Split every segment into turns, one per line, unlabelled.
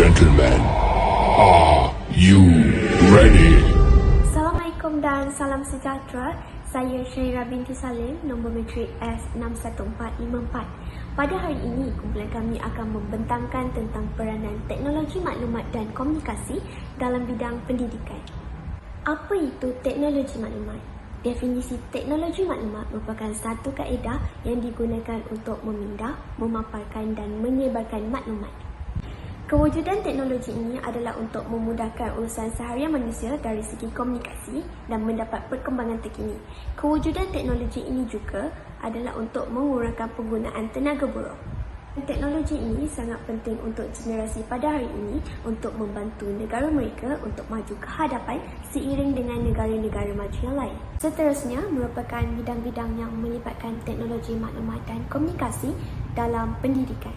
gentlemen, are you ready?
Assalamualaikum dan salam sejahtera. Saya Syairah binti Salim, nombor matrik S61454. Pada hari ini, kumpulan kami akan membentangkan tentang peranan teknologi maklumat dan komunikasi dalam bidang pendidikan. Apa itu teknologi maklumat? Definisi teknologi maklumat merupakan satu kaedah yang digunakan untuk memindah, memaparkan dan menyebarkan maklumat. Kewujudan teknologi ini adalah untuk memudahkan urusan seharian manusia dari segi komunikasi dan mendapat perkembangan terkini. Kewujudan teknologi ini juga adalah untuk mengurangkan penggunaan tenaga buruh. Teknologi ini sangat penting untuk generasi pada hari ini untuk membantu negara mereka untuk maju ke hadapan seiring dengan negara-negara maju yang lain. Seterusnya merupakan bidang-bidang yang melibatkan teknologi maklumat dan komunikasi dalam pendidikan.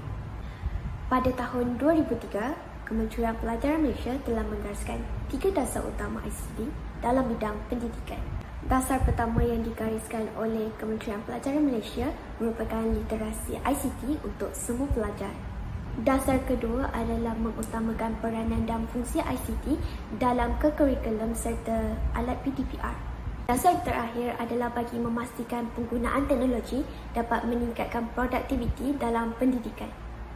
Pada tahun 2003, Kementerian Pelajaran Malaysia telah menggariskan 3 dasar utama ICT dalam bidang pendidikan. Dasar pertama yang digariskan oleh Kementerian Pelajaran Malaysia merupakan literasi ICT untuk semua pelajar. Dasar kedua adalah mengutamakan peranan dan fungsi ICT dalam kurikulum serta alat PDPR. Dasar terakhir adalah bagi memastikan penggunaan teknologi dapat meningkatkan produktiviti dalam pendidikan.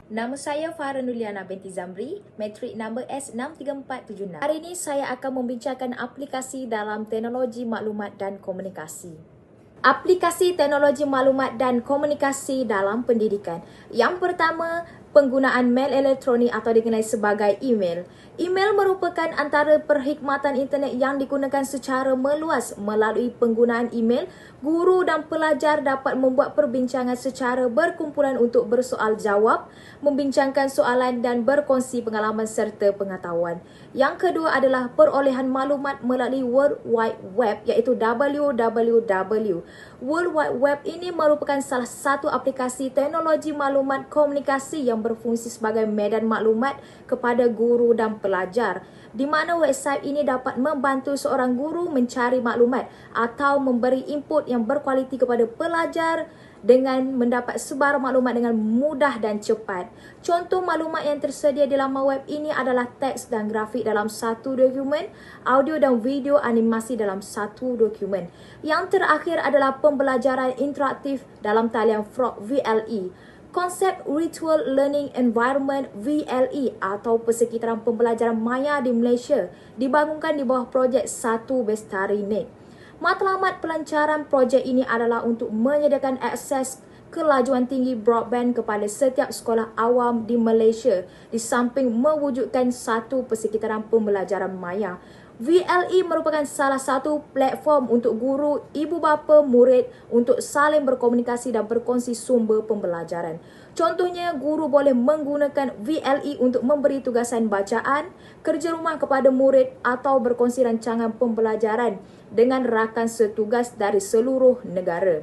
Nama saya Farah Nuliana binti Zamri, matrik nombor S63476. Hari ini saya akan membincangkan aplikasi dalam teknologi maklumat dan komunikasi. Aplikasi teknologi maklumat dan komunikasi dalam pendidikan. Yang pertama, penggunaan mail elektronik atau dikenali sebagai email. Email merupakan antara perkhidmatan internet yang digunakan secara meluas. Melalui penggunaan email, guru dan pelajar dapat membuat perbincangan secara berkumpulan untuk bersoal jawab, membincangkan soalan dan berkongsi pengalaman serta pengetahuan. Yang kedua adalah perolehan maklumat melalui World Wide Web iaitu www. World Wide Web ini merupakan salah satu aplikasi teknologi maklumat komunikasi yang berfungsi sebagai medan maklumat kepada guru dan pelajar, di mana website ini dapat membantu seorang guru mencari maklumat atau memberi input yang berkualiti kepada pelajar dengan mendapat sebarang maklumat dengan mudah dan cepat. Contoh maklumat yang tersedia di laman web ini adalah teks dan grafik dalam satu dokumen, audio dan video animasi dalam satu dokumen. Yang terakhir adalah pembelajaran interaktif dalam talian Frog VLE. Konsep Virtual Learning Environment VLE atau persekitaran pembelajaran maya di Malaysia dibangunkan di bawah projek Satu Bestari Net. Matlamat pelancaran projek ini adalah untuk menyediakan akses kelajuan tinggi broadband kepada setiap sekolah awam di Malaysia di samping mewujudkan satu persekitaran pembelajaran maya. VLE merupakan salah satu platform untuk guru, ibu bapa, murid untuk saling berkomunikasi dan berkongsi sumber pembelajaran. Contohnya, guru boleh menggunakan VLE untuk memberi tugasan bacaan, kerja rumah kepada murid atau berkongsi rancangan pembelajaran dengan rakan setugas dari seluruh negara.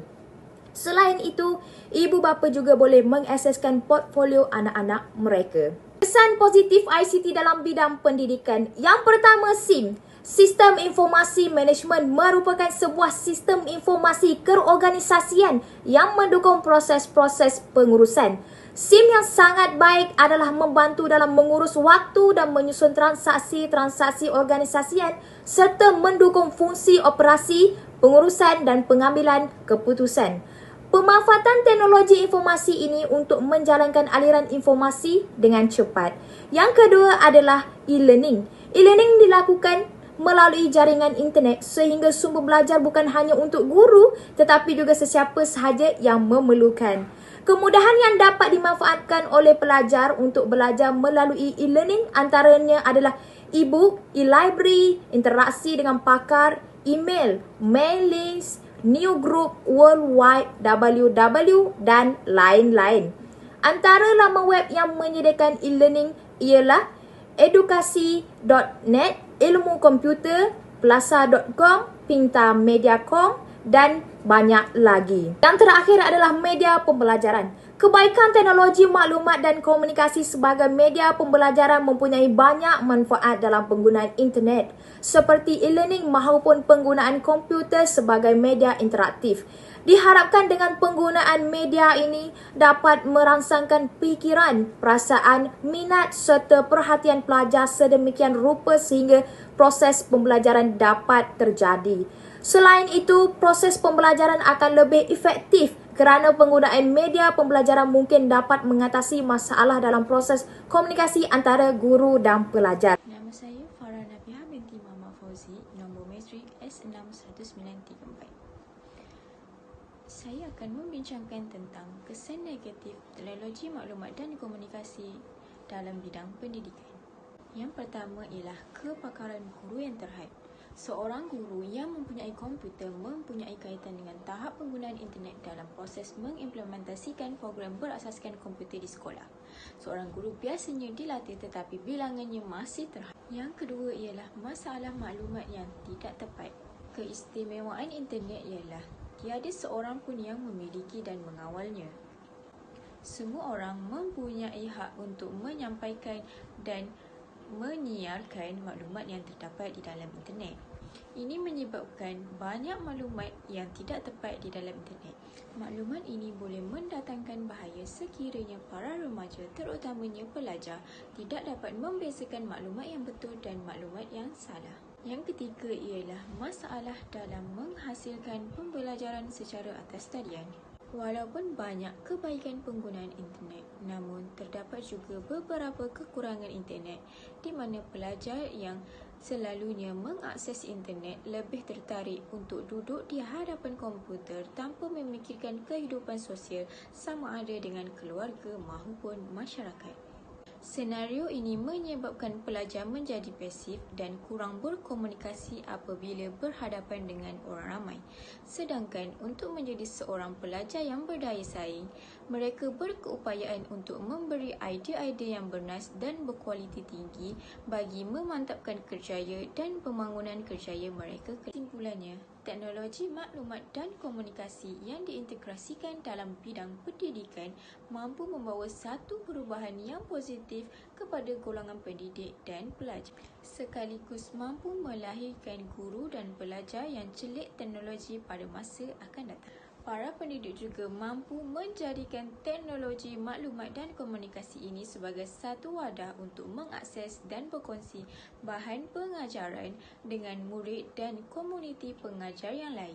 Selain itu, ibu bapa juga boleh mengakseskan portfolio anak-anak mereka. Kesan positif ICT dalam bidang pendidikan. Yang pertama, SIM. Sistem Informasi Management merupakan sebuah sistem informasi keorganisasian yang mendukung proses-proses pengurusan. SIM yang sangat baik adalah membantu dalam mengurus waktu dan menyusun transaksi-transaksi organisasian serta mendukung fungsi operasi, pengurusan dan pengambilan keputusan. Pemanfaatan teknologi informasi ini untuk menjalankan aliran informasi dengan cepat. Yang kedua adalah e-learning. E-learning dilakukan melalui jaringan internet sehingga sumber belajar bukan hanya untuk guru tetapi juga sesiapa sahaja yang memerlukan. Kemudahan yang dapat dimanfaatkan oleh pelajar untuk belajar melalui e-learning antaranya adalah e-book, e-library, interaksi dengan pakar, email, mail list, new group worldwide, www dan lain-lain. Antara laman web yang menyediakan e-learning ialah edukasi.net, ilmu komputer, plaza.com, pintar media.com dan banyak lagi. Yang terakhir adalah media pembelajaran. Kebaikan teknologi maklumat dan komunikasi sebagai media pembelajaran mempunyai banyak manfaat dalam penggunaan internet, seperti e-learning maupun penggunaan komputer sebagai media interaktif. Diharapkan dengan penggunaan media ini dapat merangsangkan fikiran, perasaan, minat serta perhatian pelajar sedemikian rupa sehingga proses pembelajaran dapat terjadi. Selain itu, proses pembelajaran akan lebih efektif kerana penggunaan media pembelajaran mungkin dapat mengatasi masalah dalam proses komunikasi antara guru dan pelajar.
Nama saya Farah Nabiha binti Muhammad Fauzi, nombor matrik S61934. Saya akan membincangkan tentang kesan negatif teknologi maklumat dan komunikasi dalam bidang pendidikan. Yang pertama ialah kepakaran guru yang terhad. Seorang guru yang mempunyai komputer mempunyai kaitan dengan tahap penggunaan internet dalam proses mengimplementasikan program berasaskan komputer di sekolah. Seorang guru biasanya dilatih tetapi bilangannya masih terhad. Yang kedua ialah masalah maklumat yang tidak tepat. Keistimewaan internet ialah tiada seorang pun yang memiliki dan mengawalnya. Semua orang mempunyai hak untuk menyampaikan dan menyiarkan maklumat yang terdapat di dalam internet. Ini menyebabkan banyak maklumat yang tidak tepat di dalam internet. Maklumat ini boleh mendatangkan bahaya sekiranya para remaja, terutamanya pelajar, tidak dapat membezakan maklumat yang betul dan maklumat yang salah. Yang ketiga ialah masalah dalam menghasilkan pembelajaran secara atas talian. Walaupun banyak kebaikan penggunaan internet, namun terdapat juga beberapa kekurangan internet di mana pelajar yang selalunya mengakses internet lebih tertarik untuk duduk di hadapan komputer tanpa memikirkan kehidupan sosial sama ada dengan keluarga maupun masyarakat. Senario ini menyebabkan pelajar menjadi pasif dan kurang berkomunikasi apabila berhadapan dengan orang ramai. Sedangkan untuk menjadi seorang pelajar yang berdaya saing, mereka berkeupayaan untuk memberi idea-idea yang bernas dan berkualiti tinggi bagi memantapkan kerjaya dan pembangunan kerjaya mereka. Kesimpulannya, teknologi maklumat dan komunikasi yang diintegrasikan dalam bidang pendidikan mampu membawa satu perubahan yang positif kepada golongan pendidik dan pelajar, sekaligus mampu melahirkan guru dan pelajar yang celik teknologi pada masa akan datang. Para pendidik juga mampu menjadikan teknologi maklumat dan komunikasi ini sebagai satu wadah untuk mengakses dan berkongsi bahan pengajaran dengan murid dan komuniti pengajar yang lain.